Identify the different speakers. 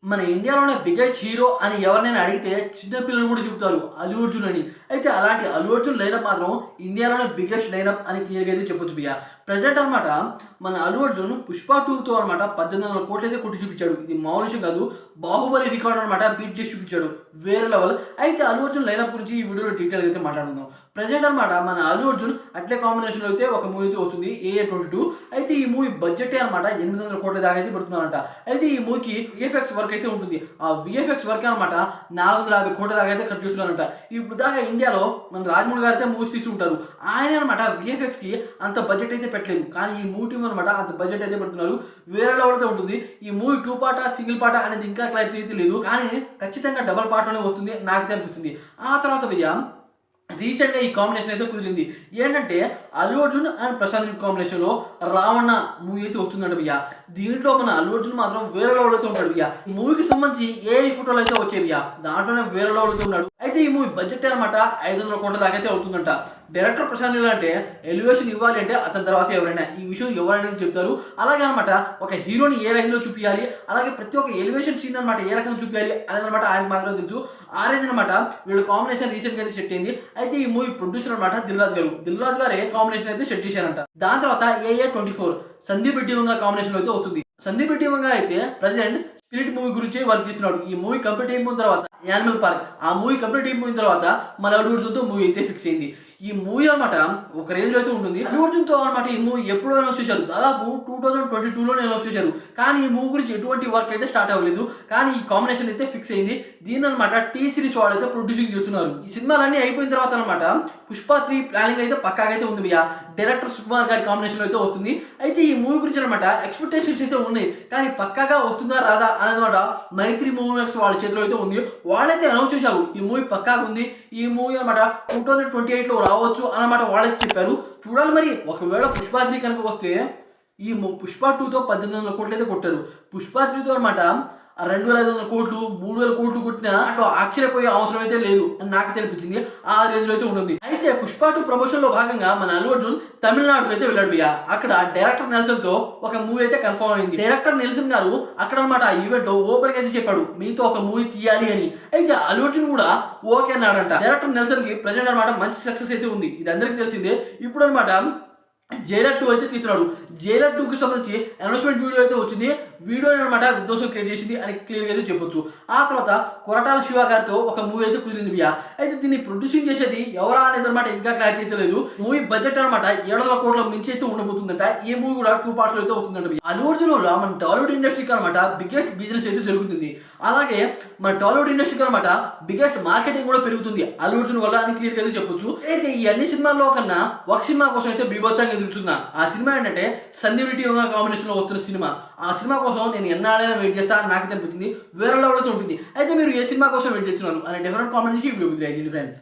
Speaker 1: మన ఇండియాలోనే biggest hero అని ఎవరినైనా అడిగితే చిన్న పిల్లలు కూడా చెబుతారు అల్లు అర్జున్ అని. అయితే అలాంటి అల్లు అర్జున్ లైనప్ మాత్రం ఇండియాలోనే బిగ్గెస్ట్ లైనప్ అని క్లియర్‌గా అయితే చెప్పొచ్చు భయ్యా. ప్రెజెంట్ అనమాట మన అల్లు అర్జున్ 'పుష్ప 2'తో అనమాట 1800 కోట్లయితే కొట్టి చూపించాడు. ఇది మామూలు విషయం కాదు. 'బాహుబలి' రికార్డ్ అనమాట బీట్ చేసి చూపించాడు. వేరే లెవెల్. అయితే అల్లు అర్జున్ లైనప్ గురించి ఈ వీడియోలో డీటెయిల్‌గా అయితే మాట్లాడుకుందాం. ప్రెజెంట్ అనమాట మన అల్లు అర్జున్ అట్లే కాంబినేషన్‌లో అయితే ఒక మూవీ అయితే వస్తుంది 'AA22'. అయితే ఈ మూవీ బడ్జెటే అనమాట 800 కోట్ల దాకా అయితే పెడుతున్నారంట. అయితే ఈ మూవీకి వీఎఫ్ఎక్స్ వర్క్ అయితే ఉంటుంది. ఆ వీఎఫ్ఎక్స్ వర్క్ అనమాట 450 కోట్ల దాకా అయితే ఖర్చు చేస్తున్నారంట. ఇప్పుడు దాకా ఇండియాలో మన రాజమౌళి గారు అయితే మూవీస్ తీసి ఉంటారు. ఆయన అనమాట వీఎఫ్ఎక్స్‌కి అంత బడ్జెట్ అయితే పెట్టలేదు. కానీ ఈ మూవీ టీమ్ అనమాట అంత బడ్జెట్ అయితే పెడుతున్నారు. వేరే లెవెల్ అయితే ఉంటుంది. ఈ మూవీ 2 పార్టా సింగిల్ పార్టా అనేది ఇంకా క్లారిటీ అయితే లేదు. కానీ ఖచ్చితంగా డబుల్ పార్ట్‌లోనే వస్తుంది నాకైతే అనిపిస్తుంది. ఆ తర్వాత భయ్యా రీసెంట్‌గా ఈ కాంబినేషన్ అయితే కుదిరింది. ఏంటంటే అల్లు అర్జున్ అండ్ ప్రశాంత్ నీల్ కాంబినేషన్‌లో 'రావణ' మూవీ అయితే వస్తుందంట భయ్యా. దీంట్లో మన అల్లు అర్జున్ మాత్రం వేరే లెవెల్ అయితే ఉంటాడు భయ్యా. ఈ మూవీకి సంబంధించి ఏఐ ఫోటోలు అయితే వచ్చాయి భయ్యా. దాంట్లోనే వేరే లెవెల్ అయితే ఉన్నాడు. అయితే ఈ మూవీ బడ్జెట్ అనమాట 500 కోట్ల దాకా అయితే అవుతుందంట. డైరెక్టర్ ప్రశాంత్ నీల్ అంటే ఎలివేషన్ ఇవ్వాలి అంటే అతని తర్వాత ఎవరైనా ఈ విషయం ఎవరైనా చెప్తారు. అలాగే అనమాట ఒక హీరోని ఏ రేంజ్‌లో చూపియాలి, అలాగే ప్రతి ఒక్క ఎలివేషన్ సీన్ అనమాట ఏ రకంగా చూపియాలి అనేది అనమాట ఆయనకు మాత్రమే తెలుసు. ఆ రేంజ్ అనమాట వీళ్ళ కాంబినేషన్ రీసెంట్‌గా అయితే సెట్ అయింది. అయితే ఈ మూవీ ప్రొడ్యూసర్ అనమాట దిల్ రాజు గారు. దిల్ రాజు గారే కాంబినేషన్ అయితే సెట్ చేశారంట. దాని తర్వాత 'AA24' సందీప్ రెడ్డి వంగ కాంబినేషన్‌లో అయితే వస్తుంది. సందీప్ రెడ్డి వంగ అయితే ప్రెజెంట్ 'స్పిరిట్' మూవీ గురించి వర్క్ చేస్తున్నాడు. ఈ మూవీ కంప్లీట్ అయిపోయిన తర్వాత 'యానిమల్ పార్క్' ఆ మూవీ కంప్లీట్ అయిపోయిన తర్వాత మన అల్లు అర్జున్‌తో మూవీ అయితే ఫిక్స్ అయింది. ఈ మూవీ అనమాట ఒక రేంజ్‌లో అయితే ఉంటుంది. అల్లు అర్జున్‌తో అనమాట ఈ మూవీ ఎప్పుడో అనౌన్స్ చేశారు. దాదాపు 2022లోనే అనౌన్స్ చేశారు. కానీ ఈ మూవీ గురించి ఎటువంటి వర్క్ అయితే స్టార్ట్ అవ్వలేదు. కానీ ఈ కాంబినేషన్ అయితే ఫిక్స్ అయింది. దీన్ని అనమాట టీ సిరీస్ వాళ్ళు అయితే ప్రొడ్యూసింగ్ చేస్తున్నారు. ఈ సినిమాలన్నీ అయిపోయిన తర్వాత అనమాట 'పుష్ప 3' ప్లానింగ్ అయితే పక్కాగా అయితే ఉంది భయ్యా. డైరెక్టర్ సుకుమార్ గారి కాంబినేషన్‌లో అయితే వస్తుంది. అయితే ఈ మూవీ గురించి అనమాట ఎక్స్‌పెక్టేషన్స్ అయితే ఉన్నాయి. కానీ పక్కాగా వస్తుందా రాదా అనేదన్నమాట మైత్రి మూవీస్ వాళ్ళ చేతిలో అయితే ఉంది. వాళ్ళైతే అనౌన్స్ చేశారు. ఈ మూవీ పక్కాగా ఉంది. ఈ మూవీ అనమాట 2028లో రావచ్చు అన్నమాట వాళ్ళైతే చెప్పారు. చూడాలి మరి ఒకవేళ 'పుష్ప 3' కనుక వస్తే ఈ 'పుష్ప 2'తో 1800 కోట్లు అయితే కొట్టారు. 'పుష్ప 3'తో అనమాట 2500 కోట్లు 3000 కోట్లు కొట్టినా అటు ఆశ్చర్యపోయే అవసరం అయితే లేదు అని నాకైతే అనిపించింది. ఆ రేంజ్‌లో అయితే ఉంటుంది. అయితే 'పుష్ప 2' ప్రమోషన్‌లో భాగంగా మన అల్లు అర్జున్ తమిళనాడుకి అయితే వెళ్ళాడు భయ్యా. అక్కడ డైరెక్టర్ నెల్సన్‌తో ఒక మూవీ అయితే కన్ఫర్మ్ అయింది. డైరెక్టర్ నెల్సన్ గారు అక్కడ అనమాట ఆ ఈవెంట్‌లో ఓపెన్‌గా అయితే చెప్పాడు మీతో ఒక మూవీ తీయాలి అని. అయితే అల్లు అర్జున్ కూడా ఓకే అన్నాడంట. డైరెక్టర్ నెల్సన్‌కి ప్రెజెంట్ అనమాట మంచి సక్సెస్ అయితే ఉంది. ఇది అందరికీ తెలిసిందే. ఇప్పుడు అనమాట 'జైలర్ 2' అయితే తీస్తున్నాడు. 'జైలర్ 2'కి సంబంధించి అనౌన్స్‌మెంట్ వీడియో అయితే వచ్చింది. వీడియో అనమాట విధ్వంసం క్రియేట్ చేసింది అని క్లియర్‌గా అయితే చెప్పొచ్చు. ఆ తర్వాత కొరటాల శివ గారితో ఒక మూవీ అయితే కుదిరింది భయ్యా. అయితే దీన్ని ప్రొడ్యూసింగ్ చేసేది ఎవరా అనేది అనమాట ఇంకా క్లారిటీ అయితే లేదు. మూవీ బడ్జెట్ అనమాట 700 కోట్ల మించి అయితే ఉండబోతుందంట. ఈ మూవీ కూడా 2 పార్ట్స్‌లో అయితే అవుతుందంట భయ్యా. అల్లు అర్జున్ వల్ల మన టాలీవుడ్ ఇండస్ట్రీకి అనమాట బిగ్గెస్ట్ బిజినెస్ అయితే జరుగుతుంది. అలాగే మన టాలీవుడ్ ఇండస్ట్రీకి అనమాట బిగ్గెస్ట్ మార్కెటింగ్ కూడా పెరుగుతుంది అల్లు అర్జున్ వల్ల అని క్లియర్‌గా అయితే చెప్పొచ్చు. అయితే ఈ అన్ని సినిమాల్లో కన్నా ఒక సినిమా కోసం అయితే బీభత్సంగా ఎదుగుతున్నా. ఆ సినిమా ఏంటంటే సందీప్ రెడ్డి కాంబినేషన్‌లో వస్తున్న సినిమా. ఆ సినిమా కోసం నేను ఎన్నాళ్ళైనా వెయిట్ చేస్తా అని నాకైతే అనిపించింది. వేరే లెవెల్‌లో ఉంటుంది. అయితే మీరు ఏ సినిమా కోసం వెయిట్ చేస్తున్నారు అనే డిఫరెంట్ కామెంట్ చేసి ఈ వీడియోకి లైక్ చేయండి ఫ్రెండ్స్.